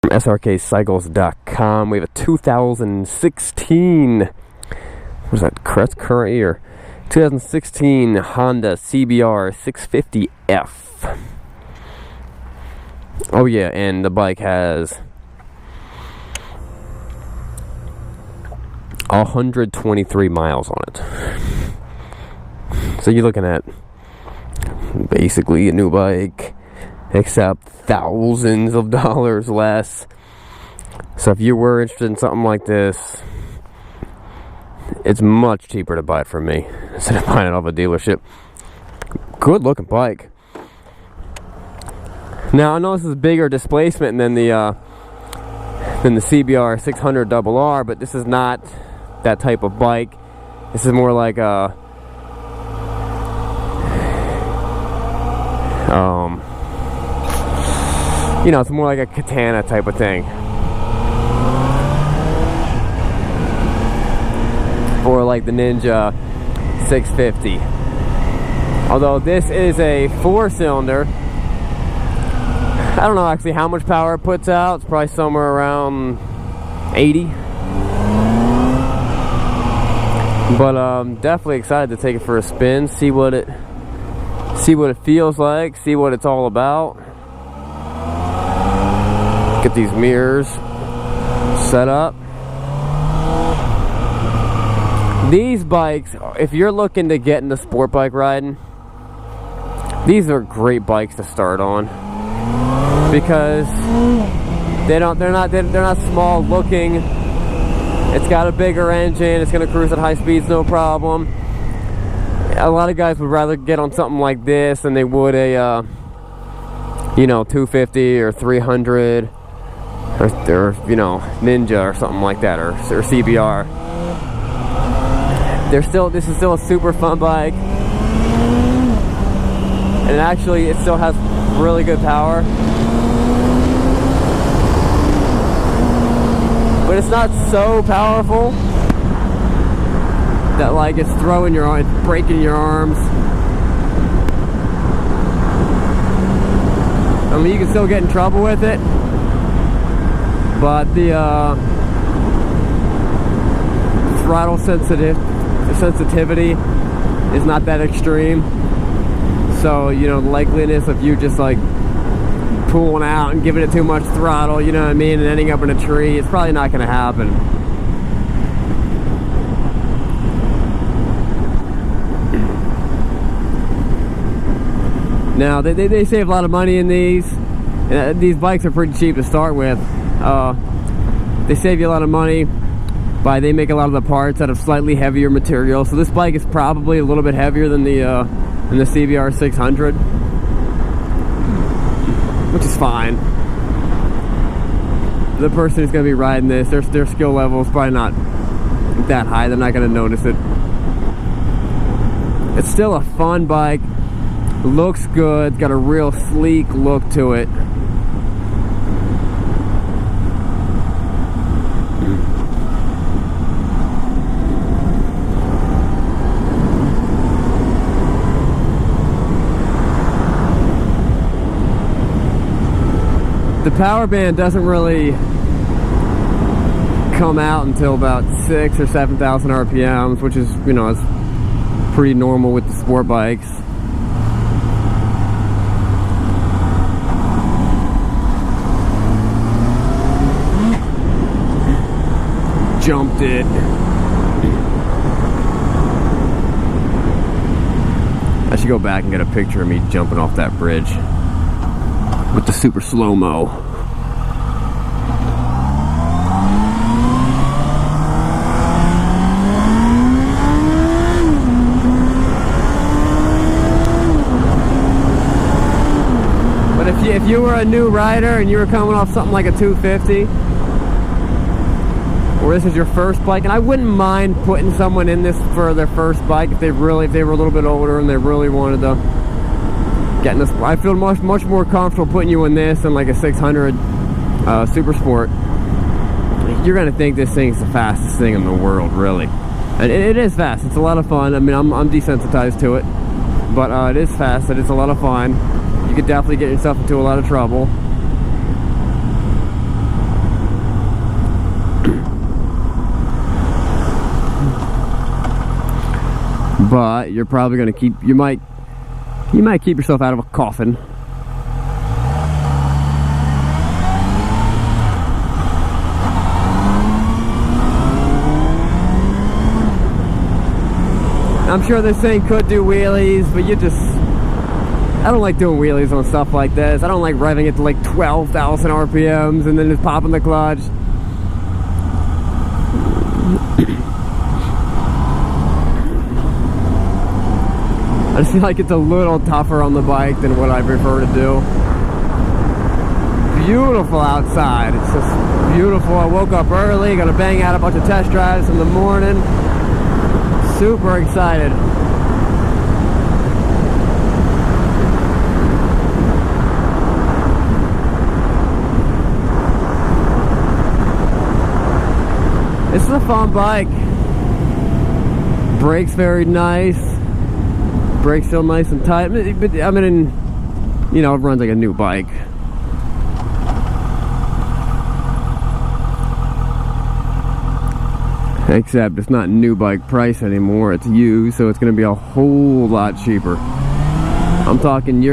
from Srkcycles.com. We have a 2016, what is that, current year? 2016 Honda CBR 650F. Oh yeah, and the bike has 123 miles on it. So you're looking at basically a new bike, except thousands of dollars less. So if you were interested in something like this, it's much cheaper to buy it from me instead of buying it off a dealership. Good looking bike. Now I know this is bigger displacement than the CBR 600RR, but this is not that type of bike. This is more like a you know, it's more like a katana type of thing, or like the Ninja 650. Although this is a 4-cylinder, I don't know actually how much power it puts out. It's probably somewhere around 80. But definitely excited to take it for a spin, see what it feels like, see what it's all about. Get these mirrors set up. These bikes, if you're looking to get into sport bike riding, these are great bikes to start on, because they're not small looking. It's got a bigger engine. It's going to cruise at high speeds, no problem. A lot of guys would rather get on something like this than they would a you know, 250 or 300 or you know, Ninja or something like that, or CBR. This is still a super fun bike, and actually it still has really good power. But it's not so powerful that like it's throwing your arm, it's breaking your arms. I mean, you can still get in trouble with it, but the throttle sensitivity is not that extreme. So, you know, the likeliness of you just like pulling out and giving it too much throttle, you know what I mean, and ending up in a tree, it's probably not going to happen. Now, they save a lot of money in these. These bikes are pretty cheap to start with. They save you a lot of money by they make a lot of the parts out of slightly heavier material. So this bike is probably a little bit heavier than the CBR 600, which is fine. The person who's going to be riding this, their skill level is probably not that high. They're not going to notice it. It's still a fun bike. Looks good. Got a real sleek look to it. The power band doesn't really come out until about 6,000 or 7,000 RPMs, which is, you know, it's pretty normal with the sport bikes. Jumped it. I should go back and get a picture of me jumping off that bridge with the super slow-mo. But if you were a new rider and you were coming off something like a 250, or this is your first bike, and I wouldn't mind putting someone in this for their first bike if they were a little bit older and they really wanted to get in this. I feel much more comfortable putting you in this than like a 600 Super Sport. You're gonna think this thing's the fastest thing in the world, really. And it is fast. It's a lot of fun. I mean, I'm desensitized to it, but it is fast and it's a lot of fun. You could definitely get yourself into a lot of trouble. but you're probably going to you might keep yourself out of a coffin. I'm sure this thing could do wheelies, but I don't like doing wheelies on stuff like this. I don't like revving it to like 12,000 RPMs and then just popping the clutch. I just feel like it's a little tougher on the bike than what I prefer to do. Beautiful outside. It's just beautiful. I woke up early, gonna bang out a bunch of test drives in the morning. Super excited. This is a fun bike. Brakes very nice. Brakes feel nice and tight. But I mean, you know, it runs like a new bike. Except it's not new bike price anymore, it's used, so it's going to be a whole lot cheaper. I'm talking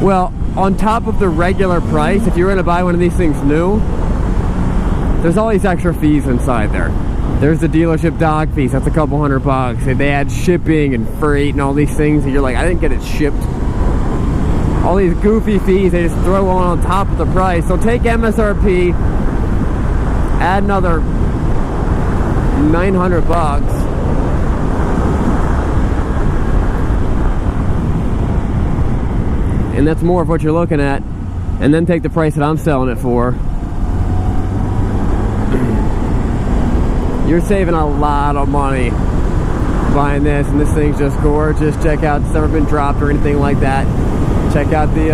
well, on top of the regular price, if you're going to buy one of these things new, there's all these extra fees inside there. There's the dealership dock fees, that's a couple $100. If they add shipping and freight and all these things, and you're like, I didn't get it shipped. All these goofy fees, they just throw on top of the price. So take MSRP, add another $900, and that's more of what you're looking at, and then take the price that I'm selling it for. You're saving a lot of money buying this, and this thing's just gorgeous. Check out, it's never been dropped or anything like that. Check out the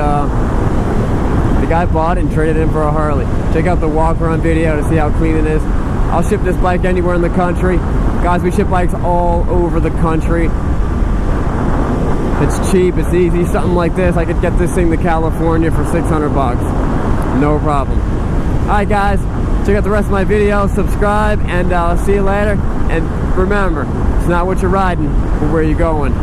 guy bought it and traded it in for a Harley. Check out the walk around video to see how clean it is. I'll ship this bike anywhere in the country. Guys, we ship bikes all over the country. It's cheap, it's easy. Something like this, I could get this thing to California for $600. No problem. Alright guys, check out the rest of my videos, subscribe, and I'll see you later. And remember, it's not what you're riding, but where you're going.